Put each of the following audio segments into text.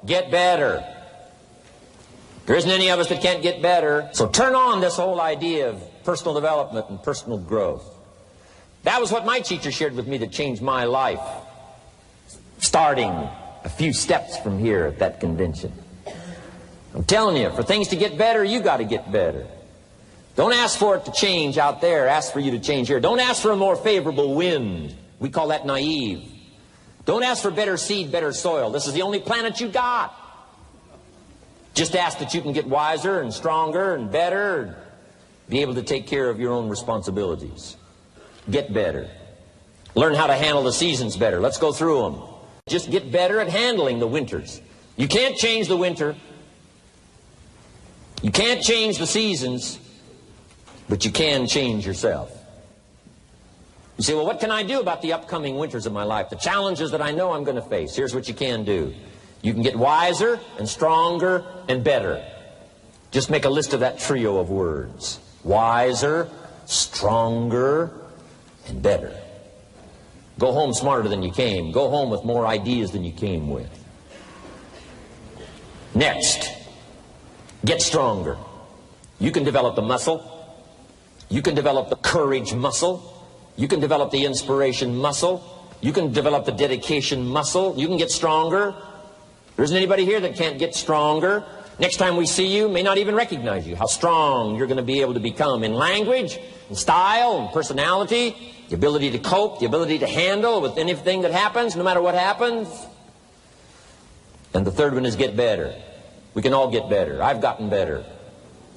get better. There isn't any of us that can't get better. So turn on this whole idea of personal development and personal growth. That was what my teacher shared with me that changed my life, starting a few steps from here at that convention. I'm telling you, for things to get better, you got to get better. Don't ask for it to change out there. Ask for you to change here. Don't ask for a more favorable wind. We call that naive. Don't ask for better seed, better soil. This is the only planet you got. Just ask that you can get wiser and stronger and better, and be able to take care of your own responsibilities. Get better. Learn how to handle the seasons better. Let's go through them. Just get better at handling the winters. You can't change the winter. You can't change the seasons, but you can change yourself. You say, well, what can I do about the upcoming winters of my life? The challenges that I know I'm going to face. Here's what you can do. You can get wiser and stronger and better. Just make a list of that trio of words. Wiser, stronger, and better. Go home smarter than you came. Go home with more ideas than you came with. Next, get stronger. You can develop the muscle. You can develop the courage muscle. You can develop the inspiration muscle. You can develop the dedication muscle. You can get stronger. There isn't anybody here that can't get stronger. Next time we see you, may not even recognize you. How strong you're going to be able to become in language, in style, and personality, the ability to cope, the ability to handle with anything that happens, no matter what happens. And the third one is get better. We can all get better. I've gotten better.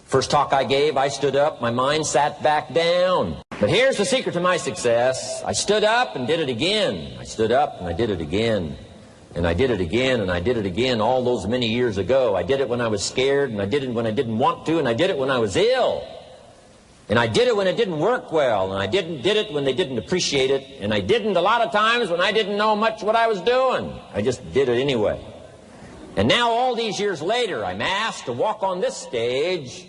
First talk I gave, I stood up, my mind sat back down. But here's the secret to my success. I stood up and did it again. I stood up and I did it again. And I did it again, and I did it again all those many years ago. I did it when I was scared, and I did it when I didn't want to, and I did it when I was ill. And I did it when it didn't work well, and I did it when they didn't appreciate it, and I didn't a lot of times when I didn't know much what I was doing. I just did it anyway. And now all these years later, I'm asked to walk on this stage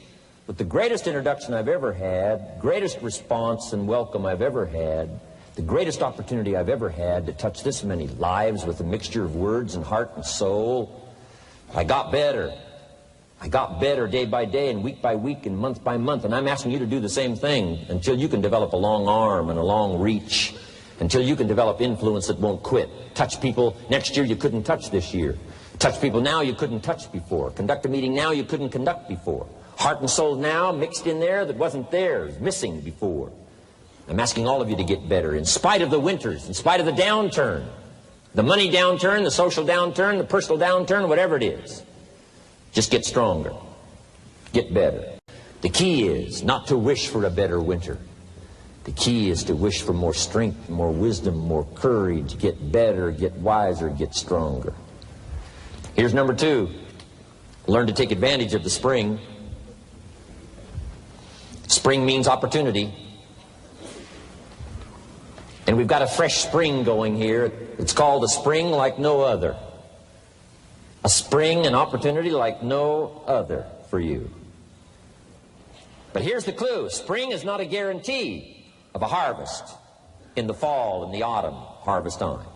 with the greatest introduction I've ever had, greatest response and welcome I've ever had, the greatest opportunity I've ever had to touch this many lives with a mixture of words and heart and soul. I got better. I got better day by day and week by week and month by month. And I'm asking you to do the same thing until you can develop a long arm and a long reach, until you can develop influence that won't quit. Touch people next year you couldn't touch this year. Touch people now you couldn't touch before. Conduct a meeting now you couldn't conduct before. Heart and soul now mixed in there that wasn't there, missing before. I'm asking all of you to get better in spite of the winters, in spite of the downturn, the money downturn, the social downturn, the personal downturn, whatever it is. Just get stronger. Get better. The key is not to wish for a better winter. The key is to wish for more strength, more wisdom, more courage, get better, get wiser, get stronger. Here's number 2. Learn to take advantage of the spring. Spring means opportunity. And we've got a fresh spring going here. It's called a spring like no other. A spring, an opportunity like no other for you. But here's the clue. Spring is not a guarantee of a harvest in the fall and the autumn harvest time.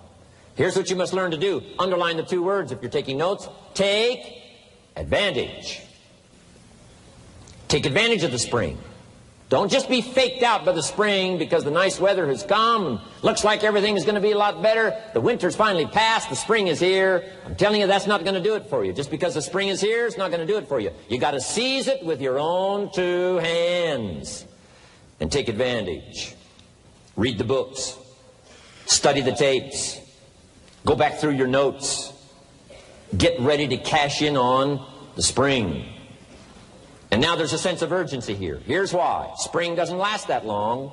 Here's what you must learn to do. Underline the 2 words if you're taking notes. Take advantage. Take advantage of the spring. Don't just be faked out by the spring because the nice weather has come and looks like everything is going to be a lot better. The winter's finally passed. The spring is here. I'm telling you, that's not going to do it for you. Just because the spring is here, it's not going to do it for you. You got to seize it with your own 2 hands and take advantage. Read the books. Study the tapes. Go back through your notes. Get ready to cash in on the spring. And now there's a sense of urgency here. Here's why. Spring doesn't last that long.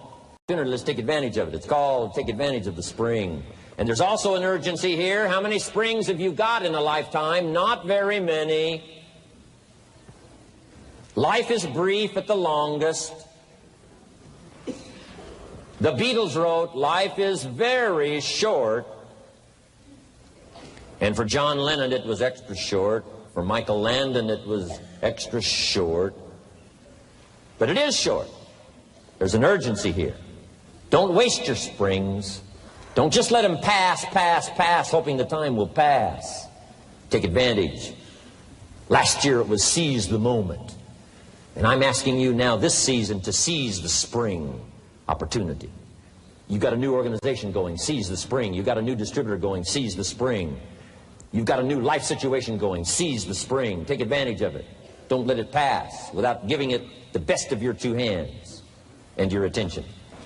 Sooner, let's take advantage of it. It's called take advantage of the spring. And there's also an urgency here. How many springs have you got in a lifetime? Not very many. Life is brief at the longest. The Beatles wrote, life is very short. And for John Lennon, it was extra short. For Michael Landon, it was extra short. But it is short. There's an urgency here. Don't waste your springs. Don't just let them pass, hoping the time will pass. Take advantage. Last year it was seize the moment. And I'm asking you now this season to seize the spring opportunity. You've got a new organization going, seize the spring. You've got a new distributor going, seize the spring. You've got a new life situation going, seize the spring. Take advantage of it. Don't let it pass without giving it the best of your two hands and your attention.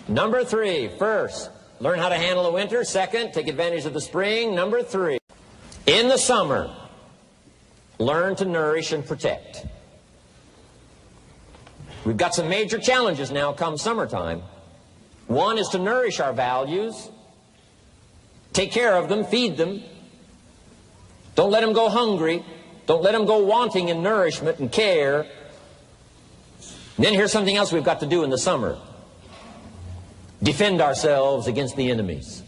Number 3, first, learn how to handle the winter. Second, take advantage of the spring. Number 3, in the summer, learn to nourish and protect. We've got some major challenges now come summertime. One is to nourish our values, take care of them, feed them. Don't let them go hungry. Don't let them go wanting in nourishment and care. And then here's something else we've got to do in the summer. Defend ourselves against the enemies.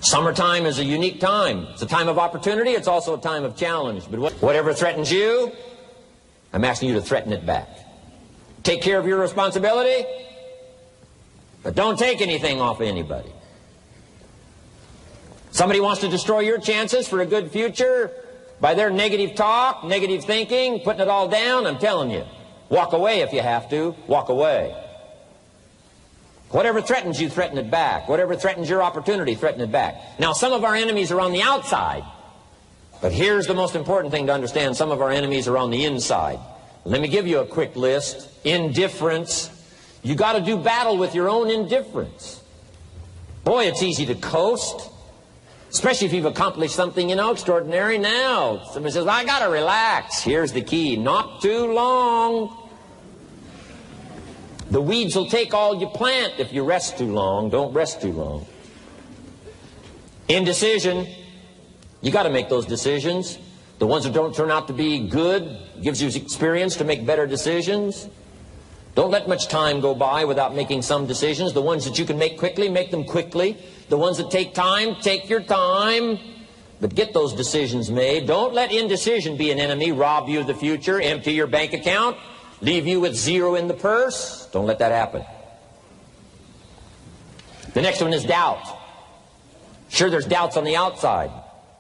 Summertime is a unique time. It's a time of opportunity. It's also a time of challenge. But whatever threatens you, I'm asking you to threaten it back. Take care of your responsibility, but don't take anything off of anybody. Somebody wants to destroy your chances for a good future by their negative talk, negative thinking, putting it all down. I'm telling you, walk away if you have to. Walk away. Whatever threatens you, threaten it back. Whatever threatens your opportunity, threaten it back. Now, some of our enemies are on the outside, but here's the most important thing to understand. Some of our enemies are on the inside. Let me give you a quick list. Indifference. You got to do battle with your own indifference. Boy, it's easy to coast, especially if you've accomplished something, extraordinary. Now, somebody says, I got to relax. Here's the key. Not too long. The weeds will take all you plant if you rest too long. Don't rest too long. Indecision. You got to make those decisions. The ones that don't turn out to be good gives you experience to make better decisions. Don't let much time go by without making some decisions. The ones that you can make quickly, make them quickly. The ones that take time, take your time. But get those decisions made. Don't let indecision be an enemy, rob you of the future, empty your bank account, leave you with zero in the purse. Don't let that happen. The next one is doubt. Sure, there's doubts on the outside.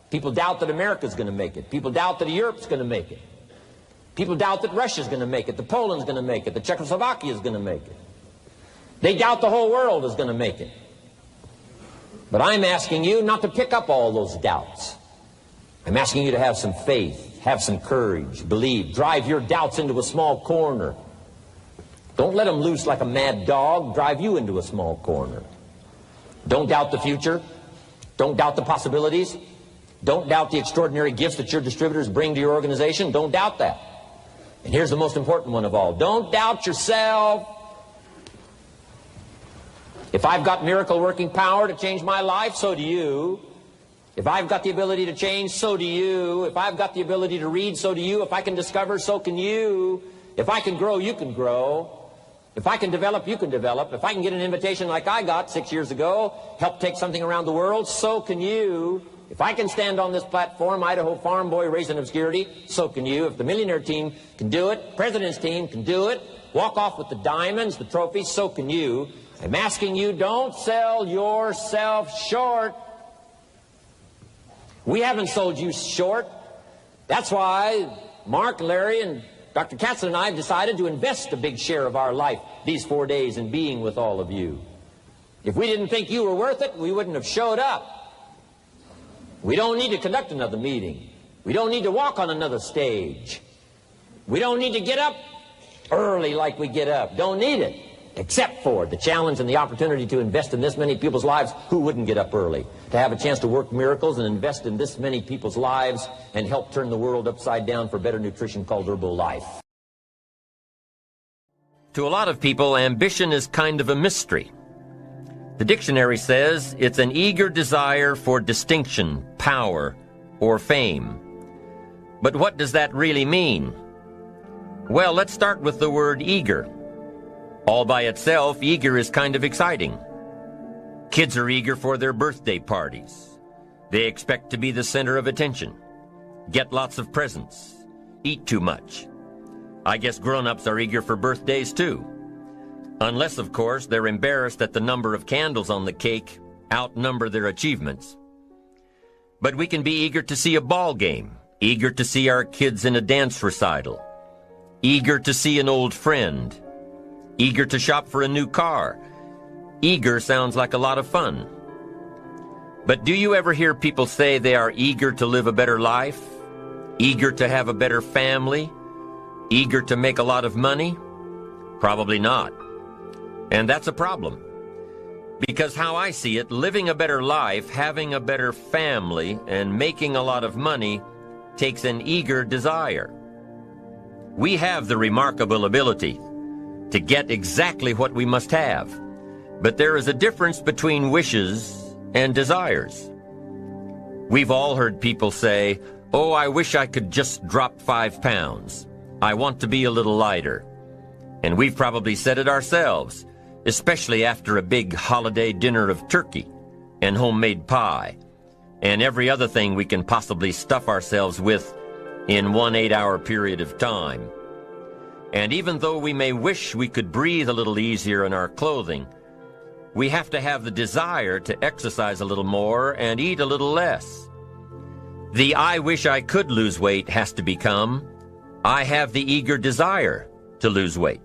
People doubt that America's going to make it. People doubt that Europe's going to make it. People doubt that Russia's going to make it, that Poland's going to make it, that Czechoslovakia's going to make it. They doubt the whole world is going to make it. But I'm asking you not to pick up all those doubts. I'm asking you to have some faith, have some courage, believe, drive your doubts into a small corner. Don't let them loose like a mad dog, drive you into a small corner. Don't doubt the future. Don't doubt the possibilities. Don't doubt the extraordinary gifts that your distributors bring to your organization. Don't doubt that. And here's the most important one of all. Don't doubt yourself. If I've got miracle working power to change my life, so do you. If I've got the ability to change, so do you. If I've got the ability to read, so do you. If I can discover, so can you. If I can grow, you can grow. If I can develop, you can develop. If I can get an invitation like I got 6 years ago, help take something around the world, so can you. If I can stand on this platform, Idaho farm boy raised in obscurity, so can you. If the millionaire team can do it, president's team can do it, walk off with the diamonds, the trophies, so can you. I'm asking you, don't sell yourself short. We haven't sold you short. That's why Mark, Larry, and Dr. Katzen and I have decided to invest a big share of our life these 4 days in being with all of you. If we didn't think you were worth it, we wouldn't have showed up. We don't need to conduct another meeting. We don't need to walk on another stage. We don't need to get up early like we get up. Don't need it. Except for the challenge and the opportunity to invest in this many people's lives who wouldn't get up early. To have a chance to work miracles and invest in this many people's lives and help turn the world upside down for better nutrition called Herbalife. To a lot of people, ambition is kind of a mystery. The dictionary says it's an eager desire for distinction, power, or fame. But what does that really mean? Well, let's start with the word eager. All by itself, eager is kind of exciting. Kids are eager for their birthday parties. They expect to be the center of attention, get lots of presents, eat too much. I guess grown-ups are eager for birthdays too. Unless, of course, they're embarrassed that the number of candles on the cake outnumber their achievements. But we can be eager to see a ball game, eager to see our kids in a dance recital, eager to see an old friend, eager to shop for a new car. Eager sounds like a lot of fun. But do you ever hear people say they are eager to live a better life, eager to have a better family, eager to make a lot of money? Probably not. And that's a problem. Because how I see it, living a better life, having a better family, and making a lot of money takes an eager desire. We have the remarkable ability to get exactly what we must have. But there is a difference between wishes and desires. We've all heard people say, "Oh, I wish I could just drop 5 pounds. I want to be a little lighter." And we've probably said it ourselves, especially after a big holiday dinner of turkey and homemade pie and every other thing we can possibly stuff ourselves with in one 8-hour period of time. And even though we may wish we could breathe a little easier in our clothing, we have to have the desire to exercise a little more and eat a little less. The "I wish I could lose weight" has to become, "I have the eager desire to lose weight."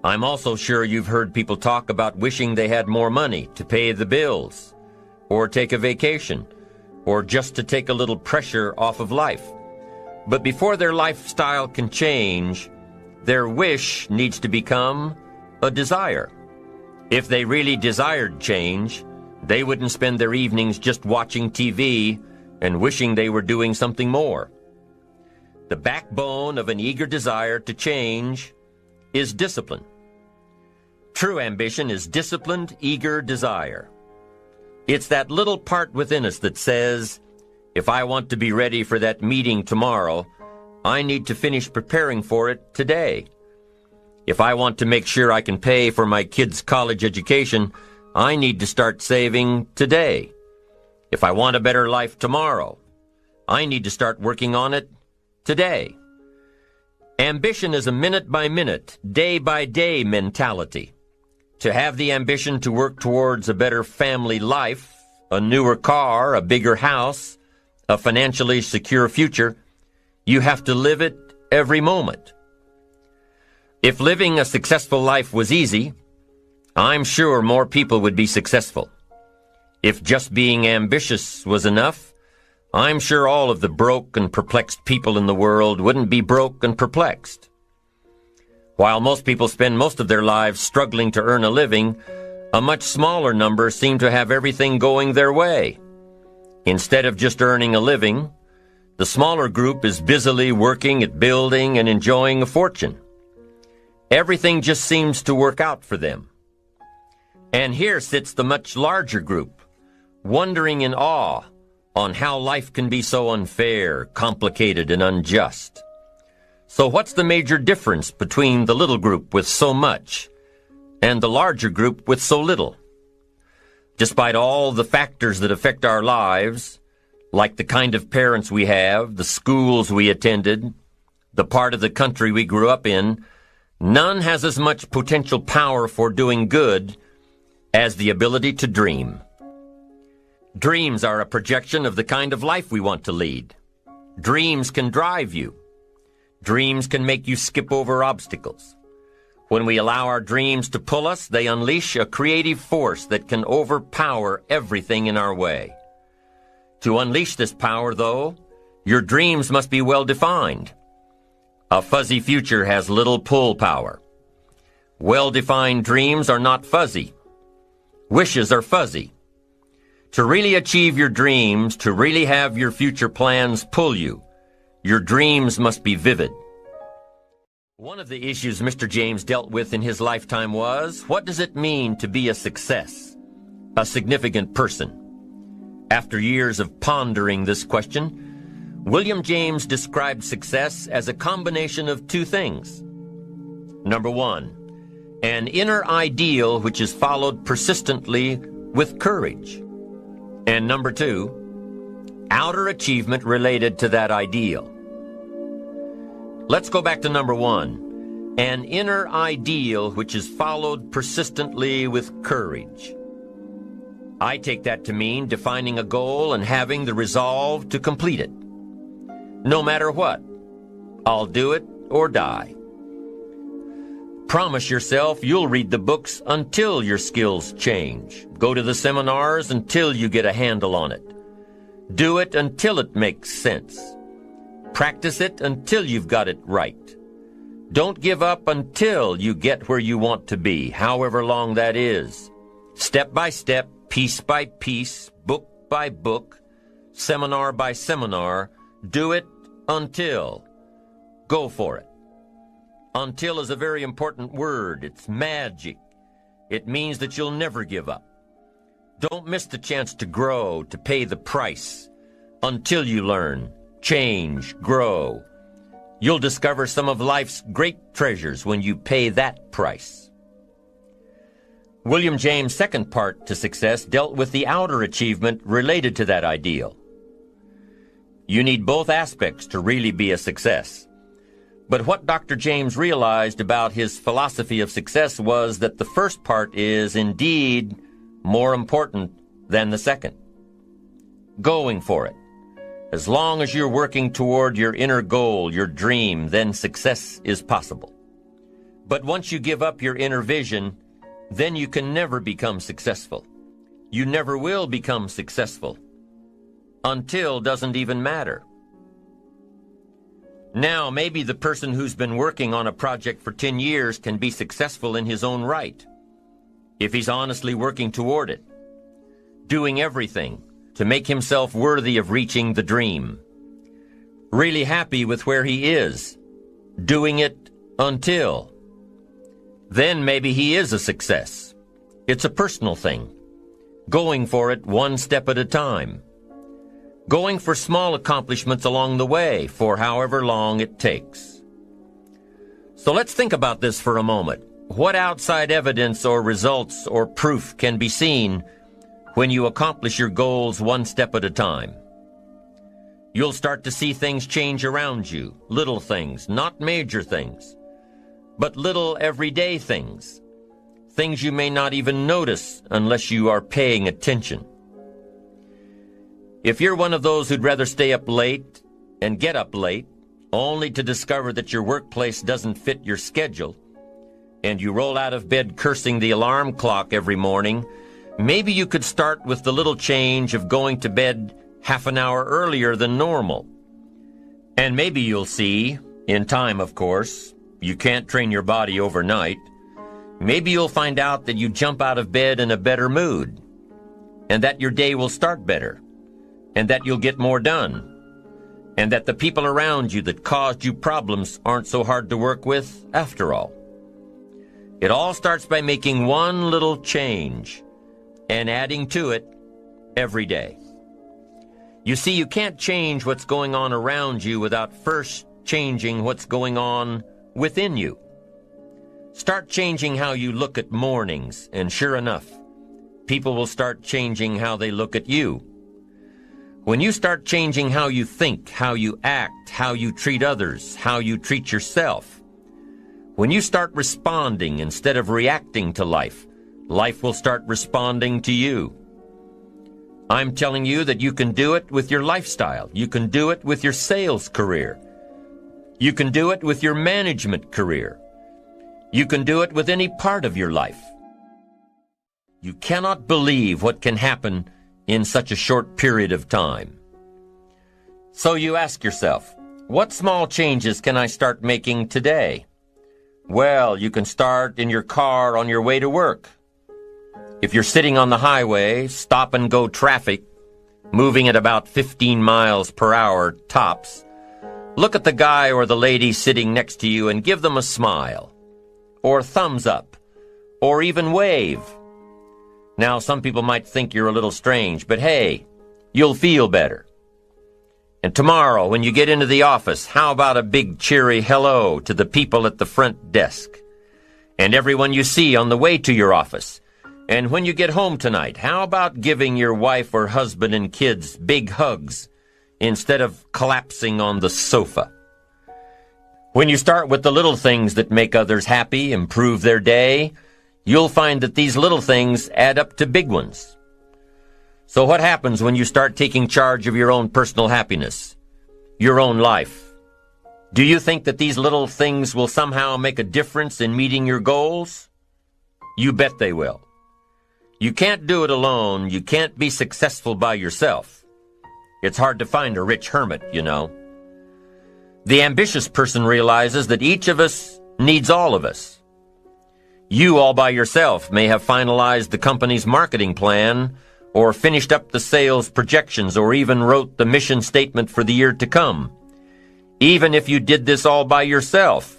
I'm also sure you've heard people talk about wishing they had more money to pay the bills, or take a vacation, or just to take a little pressure off of life. But before their lifestyle can change, their wish needs to become a desire. If they really desired change, they wouldn't spend their evenings just watching TV and wishing they were doing something more. The backbone of an eager desire to change is discipline. True ambition is disciplined, eager desire. It's that little part within us that says, if I want to be ready for that meeting tomorrow, I need to finish preparing for it today. If I want to make sure I can pay for my kids' college education, I need to start saving today. If I want a better life tomorrow, I need to start working on it today. Ambition is a minute-by-minute, day-by-day mentality. To have the ambition to work towards a better family life, a newer car, a bigger house, a financially secure future, you have to live it every moment. If living a successful life was easy, I'm sure more people would be successful. If just being ambitious was enough, I'm sure all of the broke and perplexed people in the world wouldn't be broke and perplexed. While most people spend most of their lives struggling to earn a living, a much smaller number seem to have everything going their way. Instead of just earning a living, the smaller group is busily working at building and enjoying a fortune. Everything just seems to work out for them. And here sits the much larger group, wondering in awe on how life can be so unfair, complicated, and unjust. So what's the major difference between the little group with so much and the larger group with so little? Despite all the factors that affect our lives, like the kind of parents we have, the schools we attended, the part of the country we grew up in, none has as much potential power for doing good as the ability to dream. Dreams are a projection of the kind of life we want to lead. Dreams can drive you. Dreams can make you skip over obstacles. When we allow our dreams to pull us, they unleash a creative force that can overpower everything in our way. To unleash this power, though, your dreams must be well defined. A fuzzy future has little pull power. Well-defined dreams are not fuzzy. Wishes are fuzzy. To really achieve your dreams, to really have your future plans pull you, your dreams must be vivid. One of the issues Mr. James dealt with in his lifetime was, what does it mean to be a success, a significant person? After years of pondering this question, William James described success as a combination of two things. Number one, an inner ideal which is followed persistently with courage. And number two, outer achievement related to that ideal. Let's go back to number one, an inner ideal which is followed persistently with courage. I take that to mean defining a goal and having the resolve to complete it. No matter what, I'll do it or die. Promise yourself you'll read the books until your skills change. Go to the seminars until you get a handle on it. Do it until it makes sense. Practice it until you've got it right. Don't give up until you get where you want to be, however long that is. Step by step, piece by piece, book by book, seminar by seminar, do it until. Go for it. Until is a very important word. It's magic. It means that you'll never give up. Don't miss the chance to grow, to pay the price. Until you learn, change, grow. You'll discover some of life's great treasures when you pay that price. William James' second part to success dealt with the outer achievement related to that ideal. You need both aspects to really be a success. But what Dr. James realized about his philosophy of success was that the first part is indeed more important than the second. Going for it. As long as you're working toward your inner goal, your dream, then success is possible. But once you give up your inner vision, then you can never become successful. You never will become successful. Until doesn't even matter. Now, maybe the person who's been working on a project for 10 years can be successful in his own right, if he's honestly working toward it, doing everything to make himself worthy of reaching the dream, really happy with where he is, doing it until. Then maybe he is a success. It's a personal thing, going for it one step at a time. Going for small accomplishments along the way for however long it takes. So let's think about this for a moment. What outside evidence or results or proof can be seen when you accomplish your goals one step at a time? You'll start to see things change around you, little things, not major things, but little everyday things, things you may not even notice unless you are paying attention. If you're one of those who'd rather stay up late and get up late, only to discover that your workplace doesn't fit your schedule, and you roll out of bed cursing the alarm clock every morning, maybe you could start with the little change of going to bed half an hour earlier than normal. And maybe you'll see, in time of course, you can't train your body overnight, maybe you'll find out that you jump out of bed in a better mood, and that your day will start better, and that you'll get more done, and that the people around you that caused you problems aren't so hard to work with after all. It all starts by making one little change and adding to it every day. You see, you can't change what's going on around you without first changing what's going on within you. Start changing how you look at mornings, and sure enough, people will start changing how they look at you. When you start changing how you think, how you act, how you treat others, how you treat yourself, when you start responding instead of reacting to life, life will start responding to you. I'm telling you that you can do it with your lifestyle. You can do it with your sales career. You can do it with your management career. You can do it with any part of your life. You cannot believe what can happen in such a short period of time. So you ask yourself, what small changes can I start making today? Well, you can start in your car on your way to work. If you're sitting on the highway, stop and go traffic, moving at about 15 miles per hour tops, look at the guy or the lady sitting next to you and give them a smile, or thumbs up, or even wave. Now, some people might think you're a little strange, but hey, you'll feel better. And tomorrow, when you get into the office, how about a big cheery hello to the people at the front desk, and everyone you see on the way to your office? And when you get home tonight, how about giving your wife or husband and kids big hugs instead of collapsing on the sofa? When you start with the little things that make others happy, improve their day, you'll find that these little things add up to big ones. So what happens when you start taking charge of your own personal happiness, your own life? Do you think that these little things will somehow make a difference in meeting your goals? You bet they will. You can't do it alone. You can't be successful by yourself. It's hard to find a rich hermit, you know. The ambitious person realizes that each of us needs all of us. You all by yourself may have finalized the company's marketing plan, or finished up the sales projections, or even wrote the mission statement for the year to come. Even if you did this all by yourself,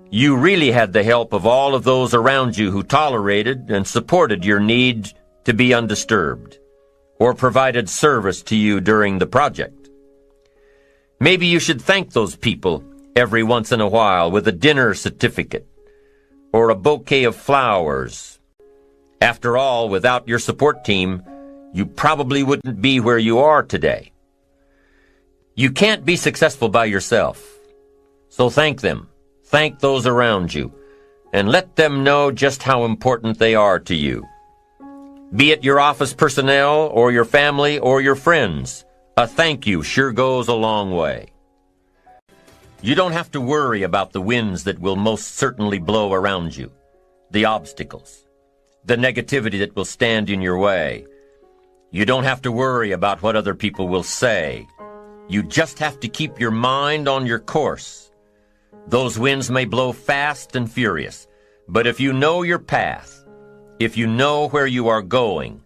you really had the help of all of those around you who tolerated and supported your need to be undisturbed, or provided service to you during the project. Maybe you should thank those people every once in a while with a dinner certificate, or a bouquet of flowers. After all, without your support team, you probably wouldn't be where you are today. You can't be successful by yourself. So thank them. Thank those around you. And let them know just how important they are to you. Be it your office personnel or your family or your friends, a thank you sure goes a long way. You don't have to worry about the winds that will most certainly blow around you, the obstacles, the negativity that will stand in your way. You don't have to worry about what other people will say. You just have to keep your mind on your course. Those winds may blow fast and furious, but if you know your path, if you know where you are going,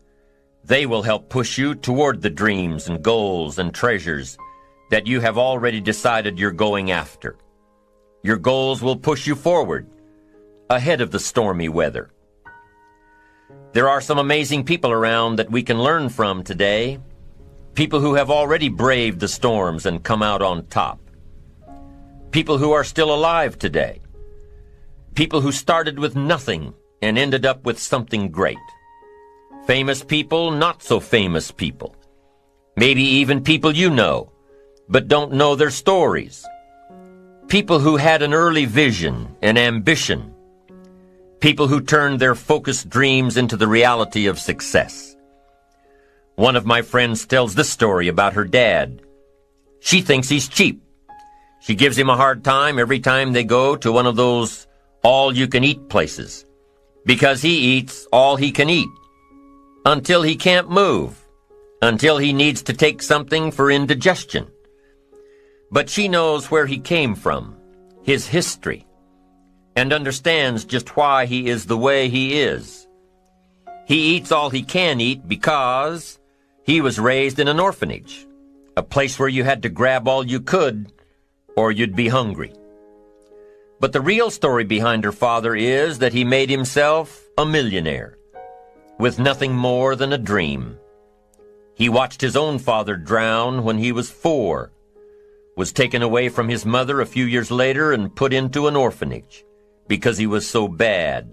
they will help push you toward the dreams and goals and treasures that you have already decided you're going after. Your goals will push you forward, ahead of the stormy weather. There are some amazing people around that we can learn from today. People who have already braved the storms and come out on top. People who are still alive today. People who started with nothing and ended up with something great. Famous people, not so famous people. Maybe even people you know, but don't know their stories. People who had an early vision and ambition. People who turned their focused dreams into the reality of success. One of my friends tells this story about her dad. She thinks he's cheap. She gives him a hard time every time they go to one of those all-you-can-eat places, because he eats all he can eat, until he can't move, until he needs to take something for indigestion. But she knows where he came from, his history, and understands just why he is the way he is. He eats all he can eat because he was raised in an orphanage, a place where you had to grab all you could or you'd be hungry. But the real story behind her father is that he made himself a millionaire with nothing more than a dream. He watched his own father drown when he was 4, was taken away from his mother a few years later and put into an orphanage because he was so bad.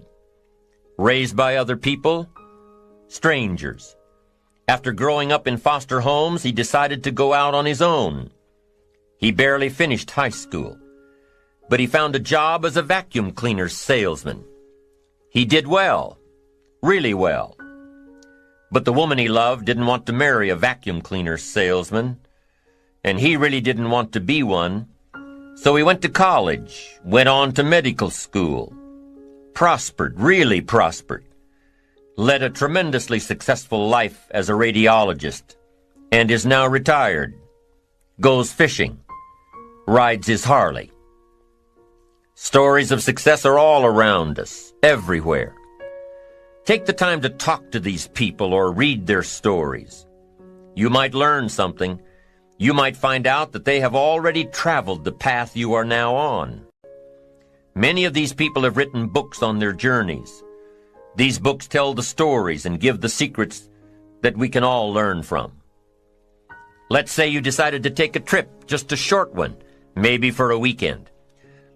Raised by other people, strangers. After growing up in foster homes, he decided to go out on his own. He barely finished high school, but he found a job as a vacuum cleaner salesman. He did well, really well. But the woman he loved didn't want to marry a vacuum cleaner salesman, and he really didn't want to be one. So he went to college, went on to medical school, prospered, really prospered, led a tremendously successful life as a radiologist, and is now retired, goes fishing, rides his Harley. Stories of success are all around us, everywhere. Take the time to talk to these people or read their stories. You might learn something. You might find out that they have already traveled the path you are now on. Many of these people have written books on their journeys. These books tell the stories and give the secrets that we can all learn from. Let's say you decided to take a trip, just a short one, maybe for a weekend.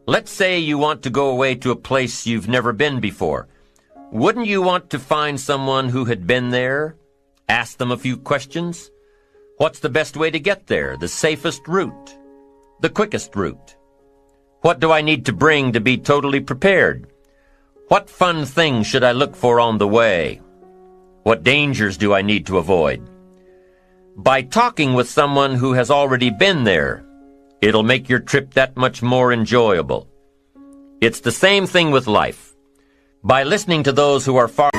Let's say you want to go away to a place you've never been before. Wouldn't you want to find someone who had been there? Ask them a few questions? What's the best way to get there? The safest route? The quickest route? What do I need to bring to be totally prepared? What fun things should I look for on the way? What dangers do I need to avoid? By talking with someone who has already been there, it'll make your trip that much more enjoyable. It's the same thing with life. By listening to those who are far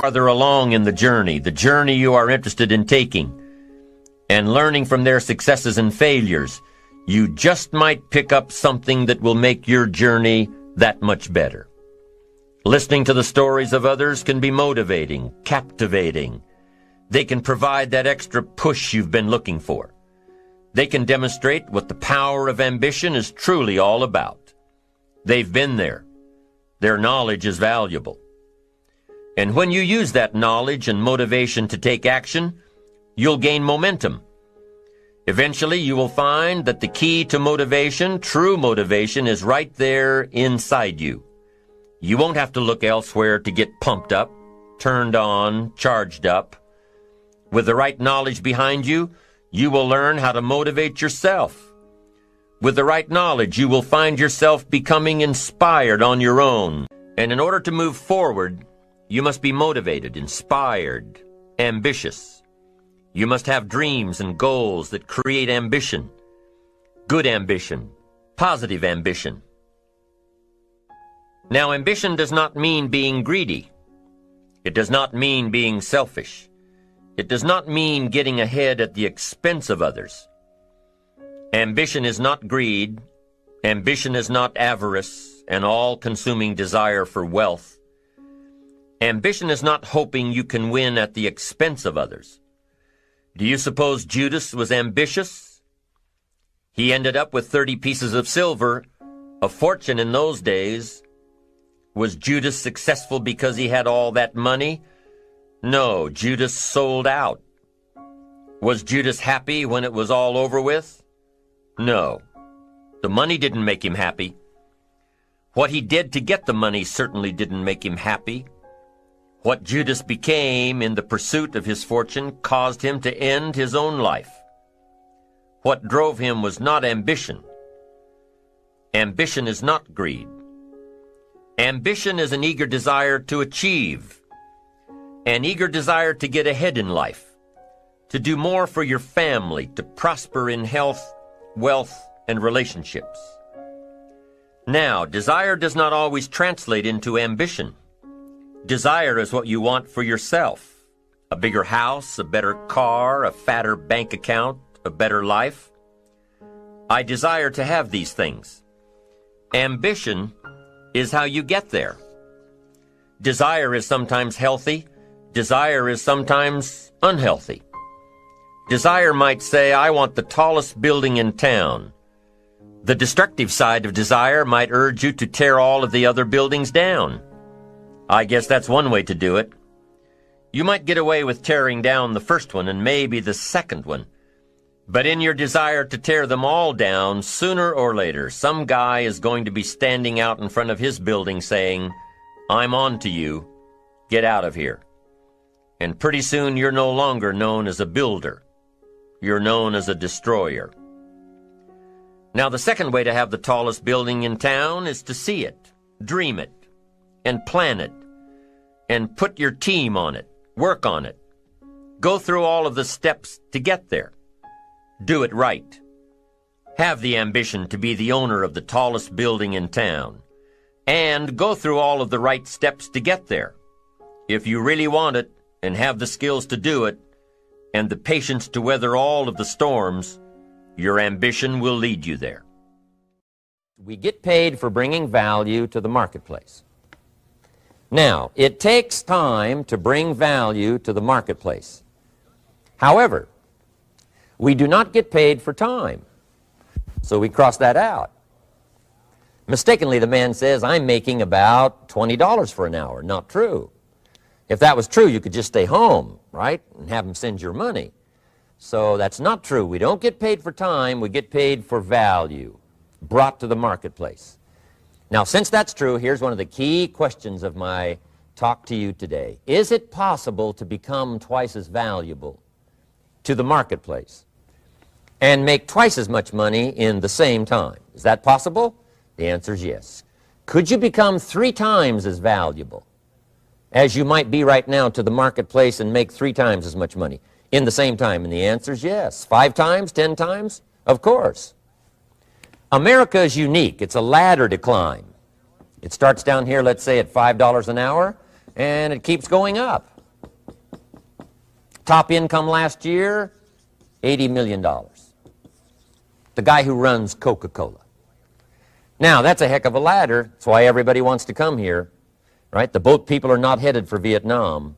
farther along in the journey you are interested in taking, and learning from their successes and failures, you just might pick up something that will make your journey that much better. Listening to the stories of others can be motivating, captivating. They can provide that extra push you've been looking for. They can demonstrate what the power of ambition is truly all about. They've been there. Their knowledge is valuable. And when you use that knowledge and motivation to take action, you'll gain momentum. Eventually, you will find that the key to motivation, true motivation, is right there inside you. You won't have to look elsewhere to get pumped up, turned on, charged up. With the right knowledge behind you, you will learn how to motivate yourself. With the right knowledge, you will find yourself becoming inspired on your own. And in order to move forward, you must be motivated, inspired, ambitious. You must have dreams and goals that create ambition, good ambition, positive ambition. Now, ambition does not mean being greedy. It does not mean being selfish. It does not mean getting ahead at the expense of others. Ambition is not greed. Ambition is not avarice, an all-consuming desire for wealth. Ambition is not hoping you can win at the expense of others. Do you suppose Judas was ambitious? He ended up with 30 pieces of silver, a fortune in those days. Was Judas successful because he had all that money? No, Judas sold out. Was Judas happy when it was all over with? No. The money didn't make him happy. What he did to get the money certainly didn't make him happy. What Judas became in the pursuit of his fortune caused him to end his own life. What drove him was not ambition. Ambition is not greed. Ambition is an eager desire to achieve, an eager desire to get ahead in life, to do more for your family, to prosper in health, wealth, and relationships. Now, desire does not always translate into ambition. Desire is what you want for yourself. A bigger house, a better car, a fatter bank account, a better life. I desire to have these things. Ambition is how you get there. Desire is sometimes healthy. Desire is sometimes unhealthy. Desire might say, I want the tallest building in town. The destructive side of desire might urge you to tear all of the other buildings down. I guess that's one way to do it. You might get away with tearing down the first one and maybe the second one. But in your desire to tear them all down, sooner or later, some guy is going to be standing out in front of his building saying, I'm on to you. Get out of here. And pretty soon you're no longer known as a builder. You're known as a destroyer. Now, the second way to have the tallest building in town is to see it, dream it, and plan it, and put your team on it, work on it. Go through all of the steps to get there. Do it right. Have the ambition to be the owner of the tallest building in town, and go through all of the right steps to get there. If you really want it and have the skills to do it, and the patience to weather all of the storms, your ambition will lead you there. We get paid for bringing value to the marketplace. Now, it takes time to bring value to the marketplace. However, we do not get paid for time, so we cross that out. Mistakenly, the man says, I'm making about $20 for an hour. Not true. If that was true, you could just stay home, right, and have them send your money. So that's not true. We don't get paid for time. We get paid for value brought to the marketplace. Now, since that's true, here's one of the key questions of my talk to you today. Is it possible to become twice as valuable to the marketplace and make twice as much money in the same time? Is that possible? The answer is yes. Could you become 3 times as valuable as you might be right now to the marketplace and make 3 times as much money in the same time? And the answer is yes. 5 times, 10 times? Of course. America is unique. It's a ladder to climb. It starts down here, let's say, at $5 an hour, and it keeps going up. Top income last year, $80 million. The guy who runs Coca-Cola. Now, that's a heck of a ladder. That's why everybody wants to come here, right? The boat people are not headed for Vietnam.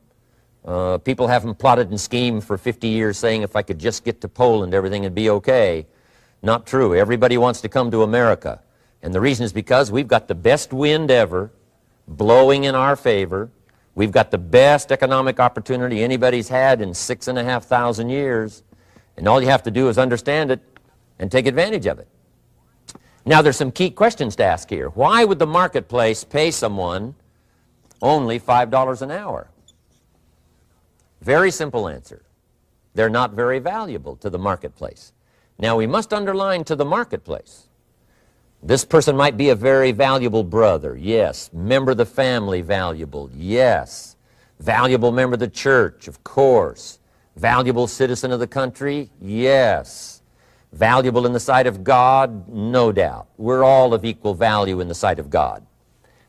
People haven't plotted and schemed for 50 years saying if I could just get to Poland, everything would be okay. Not true. Everybody wants to come to America. And the reason is because we've got the best wind ever blowing in our favor. We've got the best economic opportunity anybody's had in 6,500 years. And all you have to do is understand it and take advantage of it. Now, there's some key questions to ask here. Why would the marketplace pay someone only $5 an hour? Very simple answer. They're not very valuable to the marketplace. Now, we must underline to the marketplace. This person might be a very valuable brother, yes. Member of the family, valuable, yes. Valuable member of the church, of course. Valuable citizen of the country, yes. Valuable in the sight of God, no doubt. We're all of equal value in the sight of God.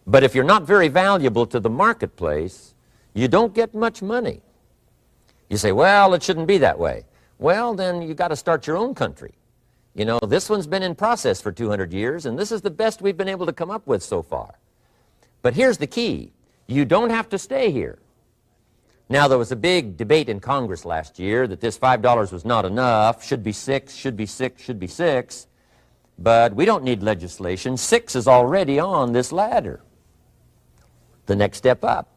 But if you're not very valuable to the marketplace, you don't get much money. You say, well, it shouldn't be that way. Well, then you got to start your own country. You know, this one's been in process for 200 years, and this is the best we've been able to come up with so far. But here's the key. You don't have to stay here. Now, there was a big debate in Congress last year that this $5 was not enough, should be 6, should be 6, should be 6. But we don't need legislation. 6 is already on this ladder. The next step up.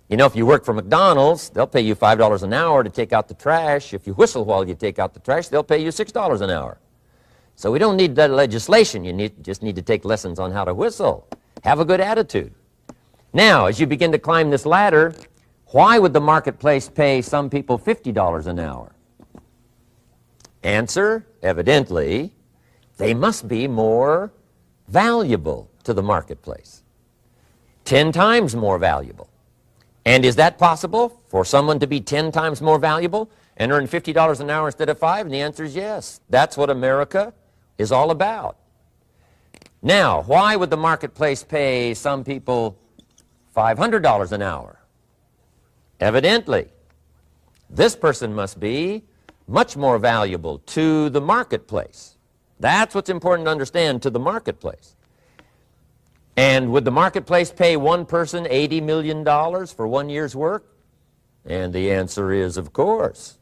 You know, if you work for McDonald's, they'll pay you $5 an hour to take out the trash. If you whistle while you take out the trash, they'll pay you $6 an hour. So we don't need that legislation. You just need to take lessons on how to whistle. Have a good attitude. Now, as you begin to climb this ladder, why would the marketplace pay some people $50 an hour? Answer, evidently, they must be more valuable to the marketplace. 10 times more valuable. And is that possible for someone to be 10 times more valuable and earn $50 an hour instead of 5? And the answer is yes. That's what America is all about. Now, why would the marketplace pay some people $500 an hour? Evidently, this person must be much more valuable to the marketplace. That's what's important to understand, to the marketplace. And would the marketplace pay one person $80 million for 1 year's work? And the answer is, of course.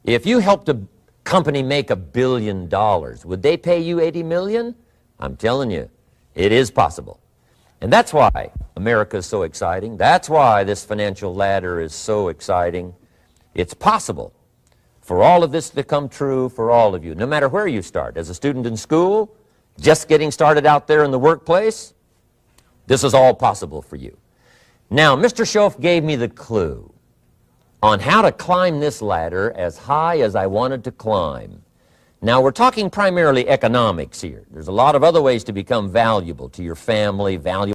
If you helped a company make $1 billion, would they pay you $80 million? I'm telling you, it is possible. And that's why America is so exciting. That's why this financial ladder is so exciting. It's possible for all of this to come true for all of you, no matter where you start. As a student in school, just getting started out there in the workplace, this is all possible for you. Now, Mr. Schoaf gave me the clue on how to climb this ladder as high as I wanted to climb. Now, we're talking primarily economics here. There's a lot of other ways to become valuable to your family, valuable.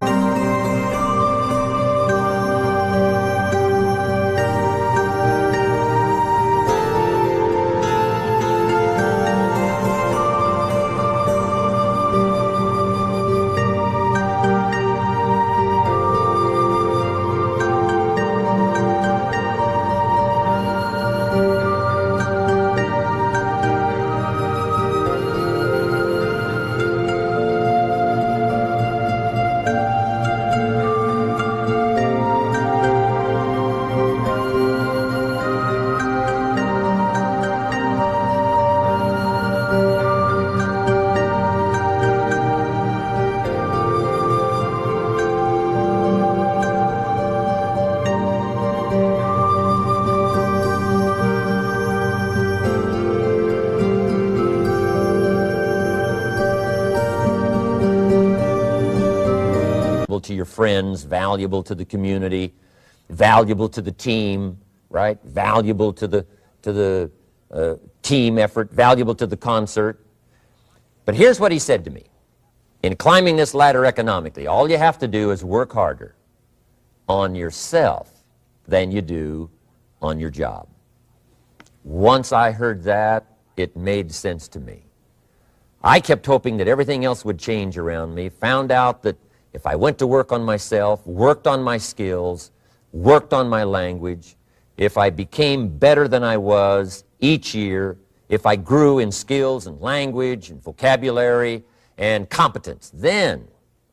friends, valuable to the community, valuable to the team, right? Valuable to the team effort, valuable to the concert. But here's what he said to me. In climbing this ladder economically, all you have to do is work harder on yourself than you do on your job. Once I heard that, it made sense to me. I kept hoping that everything else would change around me, found out that if I went to work on myself, worked on my skills, worked on my language, if I became better than I was each year, if I grew in skills and language and vocabulary and competence, then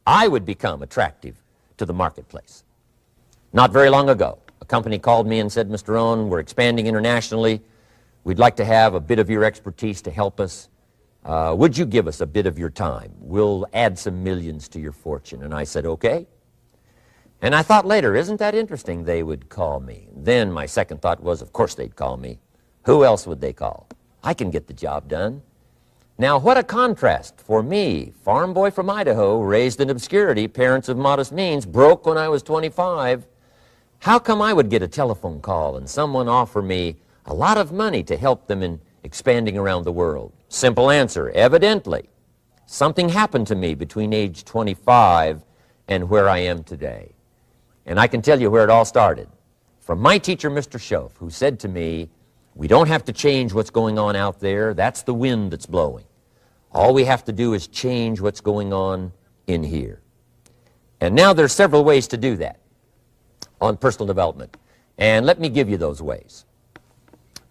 I would become attractive to the marketplace. Not very long ago, a company called me and said, Mr. Rohn, we're expanding internationally. We'd like to have a bit of your expertise to help us. Would you give us a bit of your time? We'll add some millions to your fortune. And I said, okay. And I thought later, isn't that interesting they would call me? Then my second thought was, of course they'd call me. Who else would they call? I can get the job done. Now, what a contrast for me, farm boy from Idaho, raised in obscurity, parents of modest means, broke when I was 25. How come I would get a telephone call and someone offer me a lot of money to help them in expanding around the world? Simple answer, evidently. Something happened to me between age 25 and where I am today. And I can tell you where it all started. From my teacher, Mr. Schoaf, who said to me, we don't have to change what's going on out there. That's the wind that's blowing. All we have to do is change what's going on in here. And now there's several ways to do that on personal development. And let me give you those ways.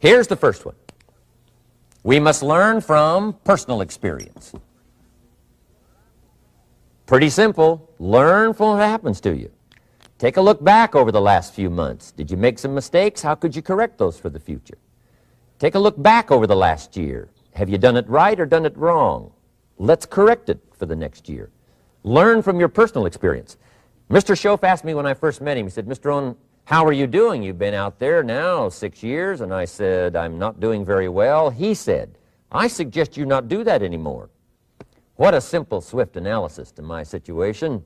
Here's the first one. We must learn from personal experience. Pretty simple. Learn from what happens to you. Take a look back over the last few months. Did you make some mistakes? How could you correct those for the future? Take a look back over the last year. Have you done it right or done it wrong? Let's correct it for the next year. Learn from your personal experience. Mr. Schoaf asked me when I first met him, he said, Mr. Rohn, how are you doing? You've been out there now 6 years. And I said, I'm not doing very well. He said, I suggest you not do that anymore. What a simple, swift analysis to my situation.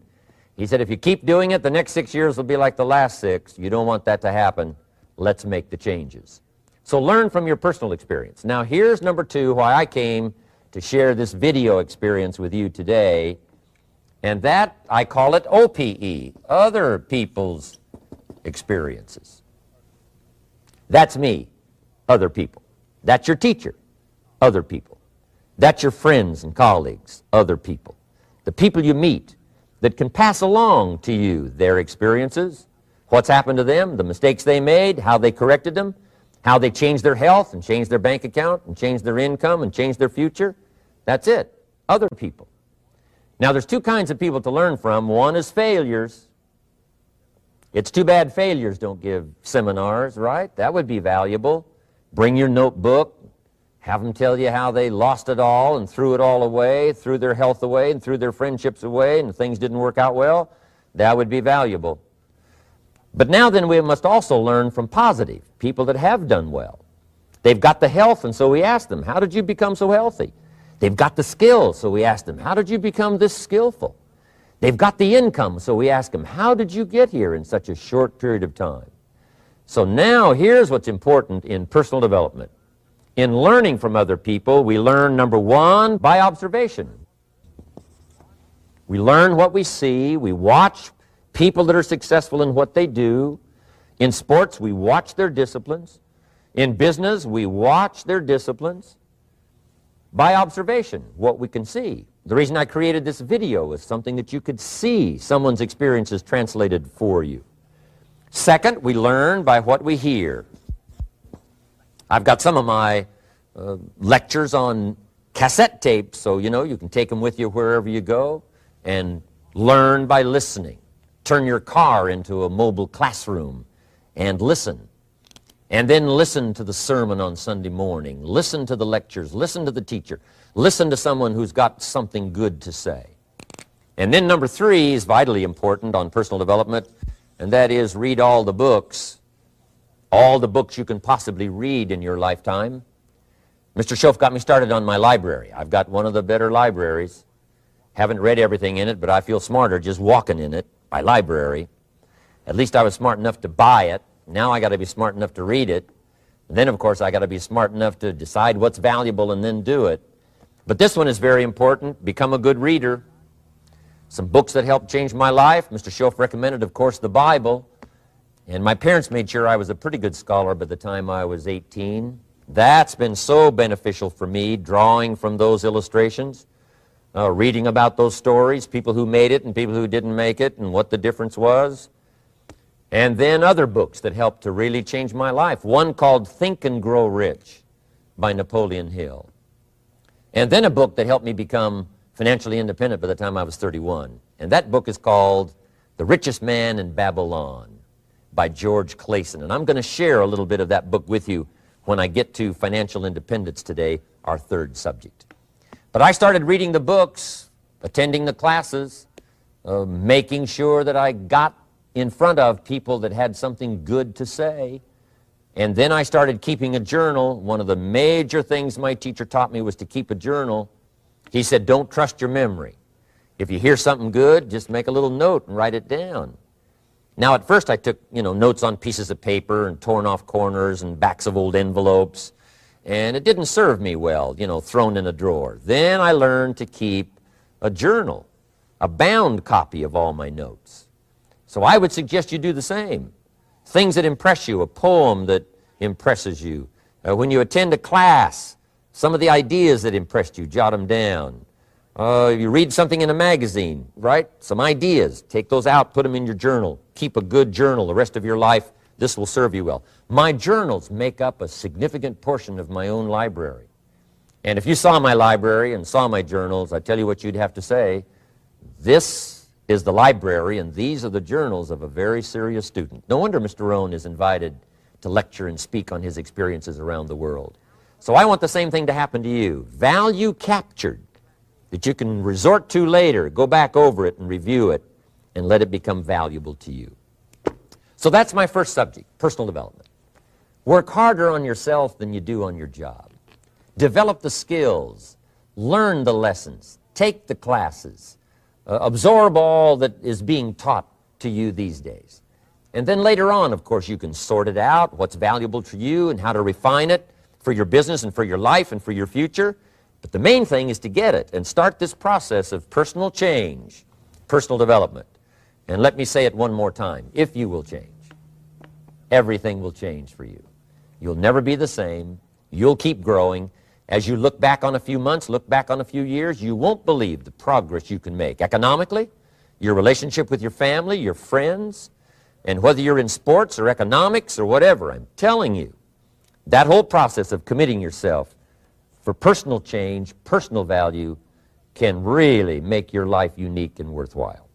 He said, if you keep doing it, the next 6 years will be like the last 6. You don't want that to happen. Let's make the changes. So learn from your personal experience. Now here's number 2, why I came to share this video experience with you today. And that, I call it OPE, other people's experiences. That's me, other people. That's your teacher, other people. That's your friends and colleagues, other people. The people you meet that can pass along to you their experiences, what's happened to them, the mistakes they made, how they corrected them, how they changed their health and changed their bank account and changed their income and changed their future. That's it, other people. Now there's 2 kinds of people to learn from. One is failures. It's too bad failures don't give seminars, right? That would be valuable. Bring your notebook, have them tell you how they lost it all and threw it all away, threw their health away and threw their friendships away and things didn't work out well. That would be valuable. But now then we must also learn from positive, people that have done well. They've got the health, and so we ask them, how did you become so healthy? They've got the skills, so we ask them, how did you become this skillful? They've got the income, so we ask them, how did you get here in such a short period of time? So now here's what's important in personal development. In learning from other people, we learn, number 1, by observation. We learn what we see. We watch people that are successful in what they do. In sports, we watch their disciplines. In business, we watch their disciplines. By observation, what we can see. The reason I created this video is something that you could see someone's experiences translated for you. Second, we learn by what we hear. I've got some of my lectures on cassette tapes, so you can take them with you wherever you go and learn by listening. Turn your car into a mobile classroom and listen. And then listen to the sermon on Sunday morning. Listen to the lectures. Listen to the teacher. Listen to someone who's got something good to say. And then number 3 is vitally important on personal development, and that is read all the books you can possibly read in your lifetime. Mr. Schoaf got me started on my library. I've got one of the better libraries. Haven't read everything in it, but I feel smarter just walking in it. by library. At least I was smart enough to buy it. Now I got to be smart enough to read it. And then, of course, I got to be smart enough to decide what's valuable and then do it. But this one is very important. Become a good reader. Some books that helped change my life. Mr. Schoaf recommended, of course, the Bible. And my parents made sure I was a pretty good scholar by the time I was 18. That's been so beneficial for me, drawing from those illustrations, reading about those stories, people who made it and people who didn't make it, and what the difference was. And then other books that helped to really change my life. One called Think and Grow Rich by Napoleon Hill. And then a book that helped me become financially independent by the time I was 31. And that book is called The Richest Man in Babylon by George Clason. And I'm going to share a little bit of that book with you when I get to financial independence today, our third subject. But I started reading the books, attending the classes, making sure that I got in front of people that had something good to say. And then I started keeping a journal. One of the major things my teacher taught me was to keep a journal. He said, don't trust your memory. If you hear something good, just make a little note and write it down. Now, at first I took, notes on pieces of paper and torn off corners and backs of old envelopes. And it didn't serve me well, thrown in a drawer. Then I learned to keep a journal, a bound copy of all my notes. So I would suggest you do the same. Things that impress you, a poem that impresses you. When you attend a class, some of the ideas that impressed you, jot them down. You read something in a magazine, right? Some ideas. Take those out, put them in your journal. Keep a good journal the rest of your life. This will serve you well. My journals make up a significant portion of my own library. And if you saw my library and saw my journals, I tell you what you'd have to say. This is the library, and these are the journals of a very serious student. No wonder Mr. Rohn is invited to lecture and speak on his experiences around the world. So I want the same thing to happen to you. Value captured that you can resort to later, go back over it and review it, and let it become valuable to you. So that's my first subject, personal development. Work harder on yourself than you do on your job. Develop the skills, learn the lessons, take the classes, absorb all that is being taught to you these days. And then later on, of course, you can sort it out, what's valuable to you and how to refine it for your business and for your life and for your future. But the main thing is to get it and start this process of personal change, personal development. And let me say it one more time. If you will change, everything will change for you. You'll never be the same. You'll keep growing. As you look back on a few months, look back on a few years, you won't believe the progress you can make. Economically, your relationship with your family, your friends, and whether you're in sports or economics or whatever, I'm telling you, that whole process of committing yourself for personal change, personal value, can really make your life unique and worthwhile.